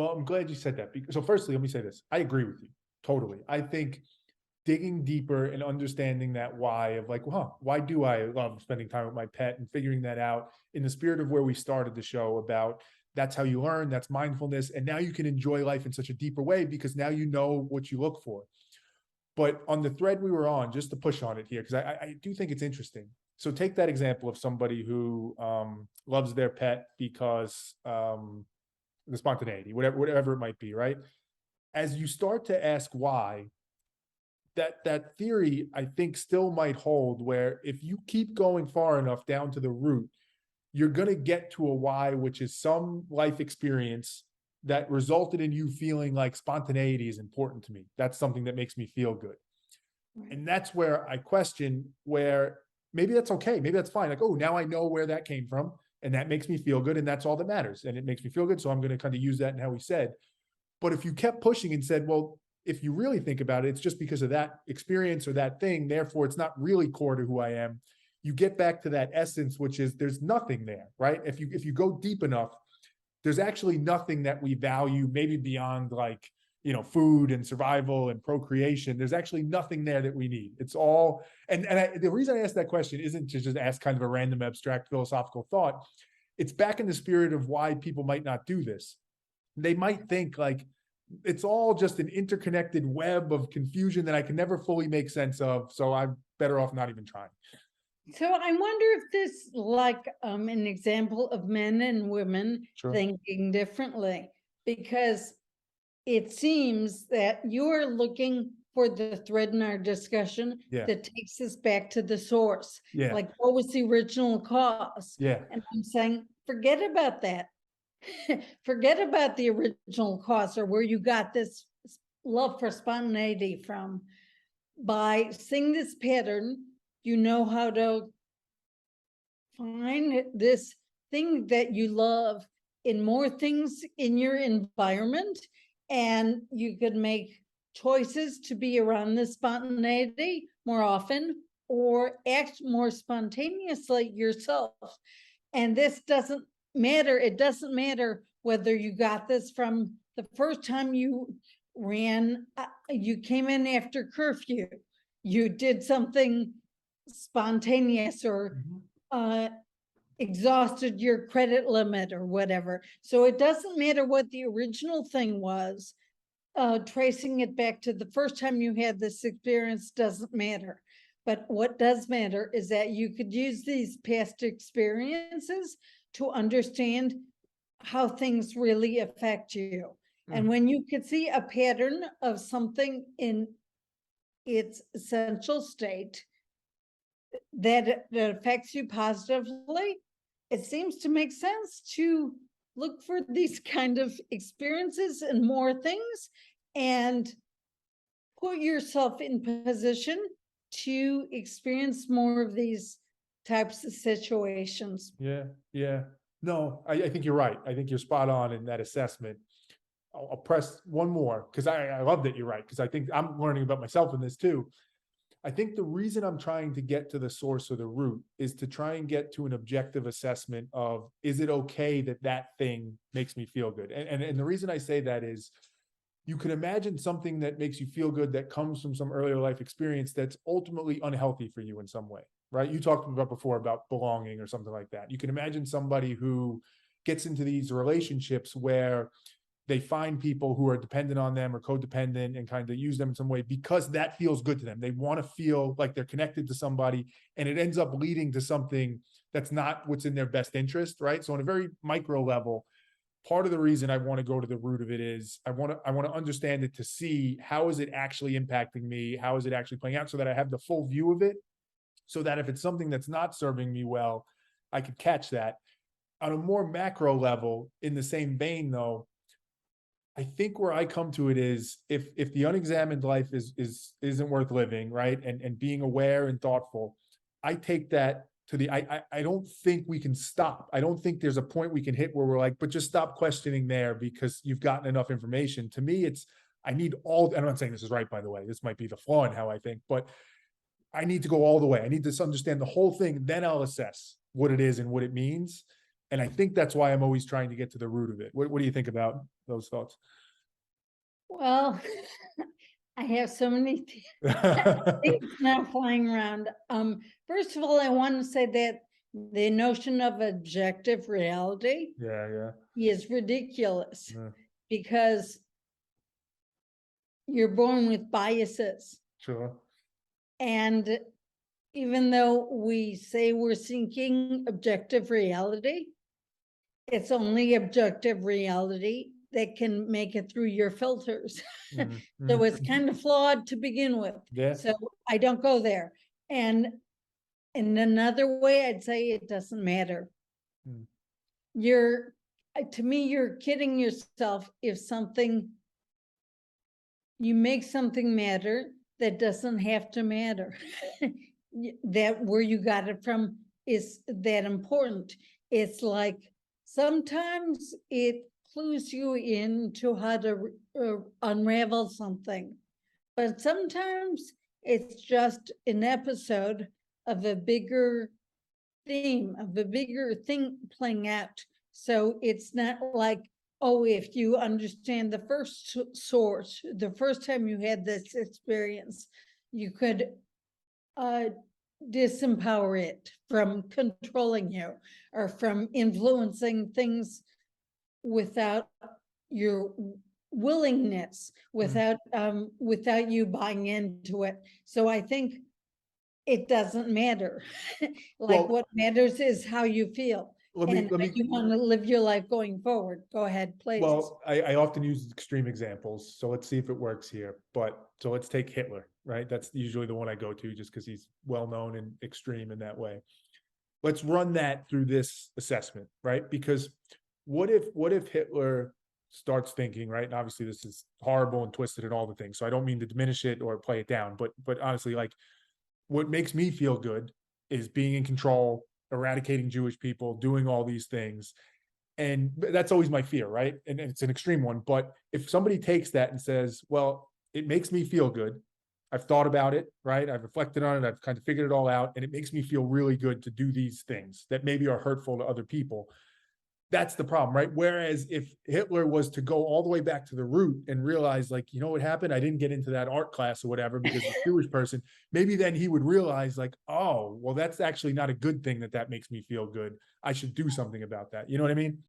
Well, I'm glad you said that. So firstly, let me say this. I agree with you totally. I think digging deeper and understanding that why of like, well, why do I love spending time with my pet, and figuring that out in the spirit of where we started the show about that's how you learn, that's mindfulness. And now you can enjoy life in such a deeper way because now you know what you look for. But on the thread we were on, just to push on it here, because I do think it's interesting. So take that example of somebody who loves their pet because the spontaneity, whatever it might be, right? As you start to ask why, that theory I think still might hold, where if you keep going far enough down to the root, you're going to get to a why, which is some life experience that resulted in you feeling like spontaneity is important to me. That's something that makes me feel good. Right. And that's where I question where maybe that's okay. Maybe that's fine. Like, oh, now I know where that came from and that makes me feel good. And that's all that matters. And it makes me feel good. So I'm going to kind of use that in how we said. But if you kept pushing and said, well, if you really think about it, it's just because of that experience or that thing, therefore it's not really core to who I am. You get back to that essence, which is there's nothing there, right? If you go deep enough, there's actually nothing that we value, maybe beyond like, food and survival and procreation. There's actually nothing there that we need. It's all, the reason I asked that question isn't to just ask kind of a random abstract philosophical thought. It's back in the spirit of why people might not do this. They might think like, it's all just an interconnected web of confusion that I can never fully make sense of. So I'm better off not even trying. So I wonder if this like an example of men and women Sure. thinking differently, because it seems that you're looking for the thread in our discussion Yeah. that takes us back to the source. Yeah. Like, what was the original cause? Yeah. And I'm saying, forget about that. Forget about the original cause or where you got this love for spontaneity from. By seeing this pattern, you know how to find this thing that you love in more things in your environment, and you could make choices to be around this spontaneity more often or act more spontaneously yourself. And this doesn't matter. It doesn't matter whether you got this from the first time you ran, you came in after curfew, you did something spontaneous or exhausted your credit limit or whatever. So it doesn't matter what the original thing was. Tracing it back to the first time you had this experience doesn't matter. But what does matter is that you could use these past experiences to understand how things really affect you. And when you could see a pattern of something in its essential state that affects you positively, it seems to make sense to look for these kind of experiences and more things and put yourself in position to experience more of these types of situations. Yeah. Yeah. No, I think you're right. I think you're spot on in that assessment. I'll press one more because I love that you're right, because I think I'm learning about myself in this too. I think the reason I'm trying to get to the source or the root is to try and get to an objective assessment of, is it okay that that thing makes me feel good? And the reason I say that is, you can imagine something that makes you feel good that comes from some earlier life experience that's ultimately unhealthy for you in some way, right? You talked about before about belonging or something like that. You can imagine somebody who gets into these relationships where they find people who are dependent on them or codependent and kind of use them in some way because that feels good to them. They want to feel like they're connected to somebody, and it ends up leading to something that's not what's in their best interest, right? So on a very micro level, part of the reason I want to go to the root of it is I want to understand it to see how is it actually impacting me? How is it actually playing out, so that I have the full view of it, so that if it's something that's not serving me well, I could catch that. On a more macro level, in the same vein though, I think where I come to it is, if the unexamined life isn't worth living, right? And being aware and thoughtful, I take that to the, I don't think we can stop. I don't think there's a point we can hit where we're like, but just stop questioning there because you've gotten enough information. To me, it's, I need all, I'm not saying this is right, by the way, this might be the flaw in how I think, but I need to go all the way. I need to understand the whole thing. Then I'll assess what it is and what it means. And I think that's why I'm always trying to get to the root of it. What do you think about those thoughts? Well, I have so many things now flying around. First of all, I want to say that the notion of objective reality Yeah, is ridiculous yeah, because you're born with biases. sure. And even though we say we're seeking objective reality, it's only objective reality that can make it through your filters. Mhm, So mhm. it's kind of flawed to begin with. Yeah, So I don't go there. And in another way, I'd say it doesn't matter. Mm. You're, to me, you're kidding yourself if you make something matter that doesn't have to matter. That where you got it from is that important. It's like sometimes it clues you into how to unravel something, but sometimes it's just an episode of a bigger theme, of a bigger thing playing out. So it's not like, oh, if you understand the first source, the first time you had this experience, you could disempower it from controlling you or from influencing things without your willingness, without you buying into it. So I think it doesn't matter. Like well, what matters is how you feel let me, and how you want to live your life going forward. Go ahead, please. well, I often use extreme examples, so let's see if it works here. But so let's take Hitler, right? That's usually the one I go to just because he's well known and extreme in that way. Let's run that through this assessment, right? Because what if Hitler starts thinking, right? And obviously this is horrible and twisted and all the things. So I don't mean to diminish it or play it down, but honestly, like what makes me feel good is being in control, eradicating Jewish people, doing all these things. And that's always my fear, right? And it's an extreme one. But if somebody takes that and says, well, it makes me feel good. I've thought about it, right? I've reflected on it. I've kind of figured it all out. And it makes me feel really good to do these things that maybe are hurtful to other people. That's the problem, right? Whereas if Hitler was to go all the way back to the root and realize, like, you know what happened? I didn't get into that art class or whatever because the Jewish person, maybe then he would realize, like, oh, well, that's actually not a good thing that makes me feel good. I should do something about that. You know what I mean?